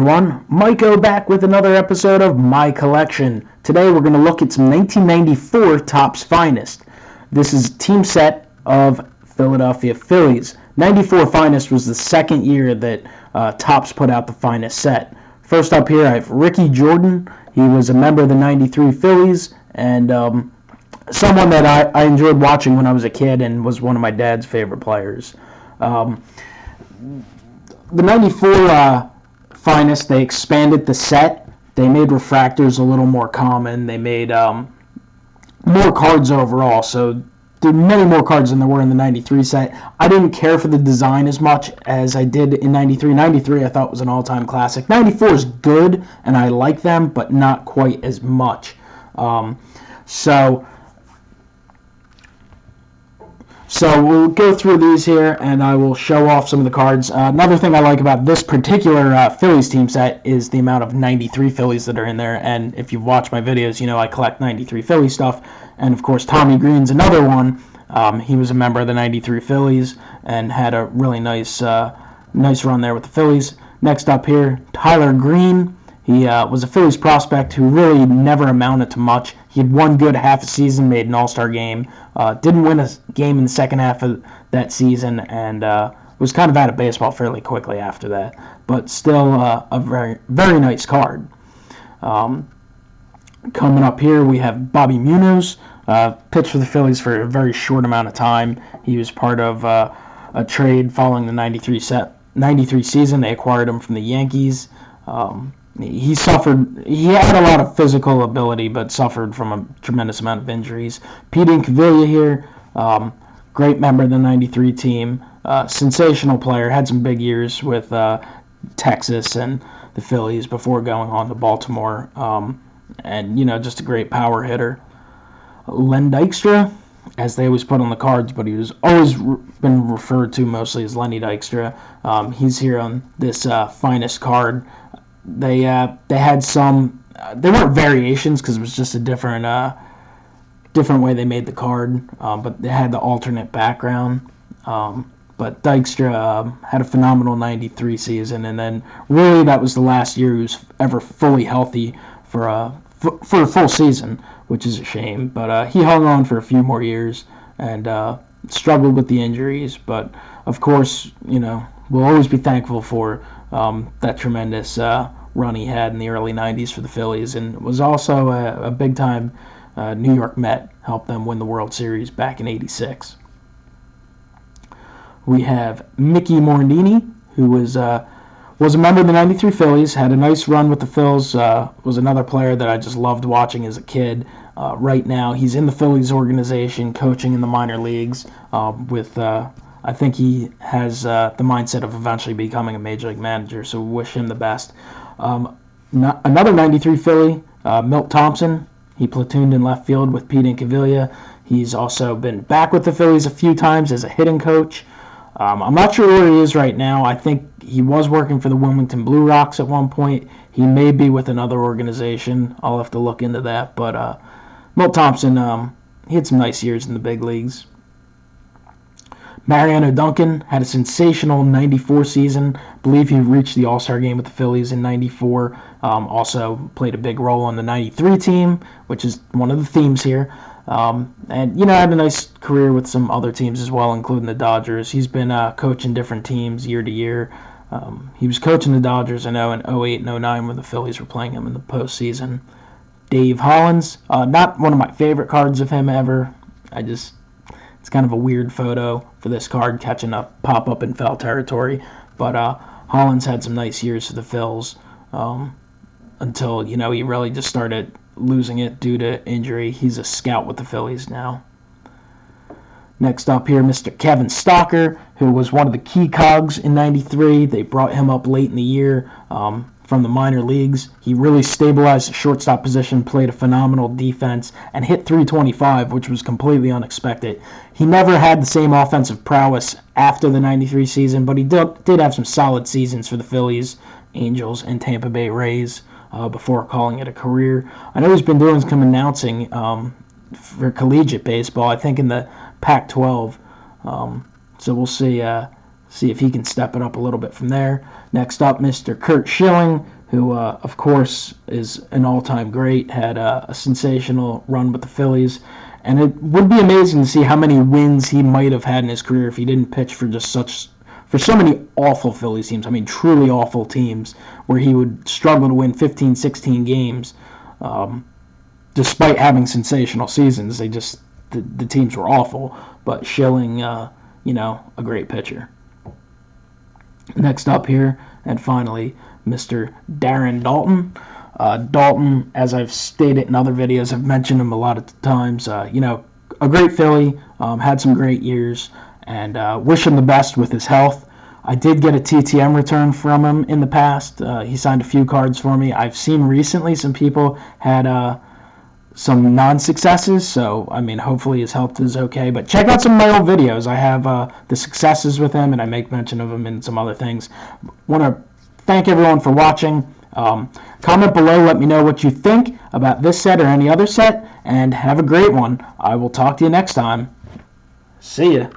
everyone, MikeO back with another episode of My Collection. Today we're going to look at some 1994 Topps Finest. This is a team set of Philadelphia Phillies. 94 Finest was the second year that Topps put out the Finest set. First up here I have Ricky Jordan. He was a member of the 93 Phillies and someone that I enjoyed watching when I was a kid and was one of my dad's favorite players. The 94 Finest, they expanded the set. They made refractors a little more common. They made more cards overall. So there were many more cards than there were in the 93 set. I didn't care for the design as much as I did in 93. 93 I thought was an all-time classic. 94 is good, and I like them, but not quite as much. So we'll go through these here, and I will show off some of the cards. Another thing I like about this particular Phillies team set is the amount of 93 Phillies that are in there. And if you've watched my videos, you know I collect 93 Phillies stuff. And, of course, Tommy Green's another one. He was a member of the 93 Phillies and had a really nice run there with the Phillies. Next up here, Tyler Green. He was a Phillies prospect who really never amounted to much. He had one good half a season, made an all-star game, didn't win a game in the second half of that season, and was kind of out of baseball fairly quickly after that. But still a very, very nice card. Coming up here, we have Bobby Munoz, pitched for the Phillies for a very short amount of time. He was part of a trade following the 93 season. They acquired him from the Yankees. He had a lot of physical ability, but suffered from a tremendous amount of injuries. Pete Incaviglia here, great member of the 93 team, sensational player, had some big years with Texas and the Phillies before going on to Baltimore, and, you know, just a great power hitter. Len Dykstra, as they always put on the cards, but he was always been referred to mostly as Lenny Dykstra. He's here on this Finest card. They had some. They weren't variations because it was just a different way they made the card. But they had the alternate background. But Dykstra had a phenomenal 93 season, and then really that was the last year he was ever fully healthy for a full season, which is a shame. But he hung on for a few more years and struggled with the injuries. But of course, you know, we'll always be thankful for that tremendous run he had in the early 90s for the Phillies, and was also a big-time New York Met, helped them win the World Series back in '86. We have Mickey Morandini, who was a member of the 93 Phillies, had a nice run with the Phils, was another player that I just loved watching as a kid. Right now, he's in the Phillies organization, coaching in the minor leagues I think he has the mindset of eventually becoming a major league manager, so wish him the best. Another 93 Philly, Milt Thompson. He platooned in left field with Pete Incaviglia. He's also been back with the Phillies a few times as a hitting coach. I'm not sure where he is right now. I think he was working for the Wilmington Blue Rocks at one point. He may be with another organization. I'll have to look into that. But Milt Thompson, he had some nice years in the big leagues. Mariano Duncan had a sensational 94 season. I believe he reached the All-Star game with the Phillies in 94. Also played a big role on the 93 team, which is one of the themes here. And, you know, had a nice career with some other teams as well, including the Dodgers. He's been coaching different teams year to year. He was coaching the Dodgers, I know, in 08 and 09 when the Phillies were playing him in the postseason. Dave Hollins, not one of my favorite cards of him ever. It's kind of a weird photo for this card catching a pop-up in foul territory. But Hollins had some nice years for the Phils until, you know, he really just started losing it due to injury. He's a scout with the Phillies now. Next up here, Mr. Kevin Stocker, who was one of the key cogs in 93. They brought him up late in the year from the minor leagues. He really stabilized the shortstop position, played a phenomenal defense, and hit .325, which was completely unexpected. He never had the same offensive prowess after the 93 season, but he did have some solid seasons for the Phillies, Angels, and Tampa Bay Rays before calling it a career. I know he's been doing some announcing for collegiate baseball, I think in the Pac-12. So we'll see if he can step it up a little bit from there. Next up, Mr. Curt Schilling, who, of course, is an all-time great, had a sensational run with the Phillies. And it would be amazing to see how many wins he might have had in his career if he didn't pitch for for so many awful Phillies teams. I mean, truly awful teams where he would struggle to win 15, 16 games, despite having sensational seasons. The teams were awful, but Schilling, a great pitcher. Next up here, and finally, Mr. Darren Daulton. Daulton, as I've stated in other videos, I've mentioned him a lot of times. A great Philly, had some great years, and wish him the best with his health. I did get a TTM return from him in the past. He signed a few cards for me. I've seen recently some people had some non-successes, so I mean, hopefully his health is okay. But check out some of my old videos. I have the successes with him, and I make mention of him in some other things. Want to thank everyone for watching. Comment below, let me know what you think about this set or any other set, and have a great one. I will talk to you next time. See ya.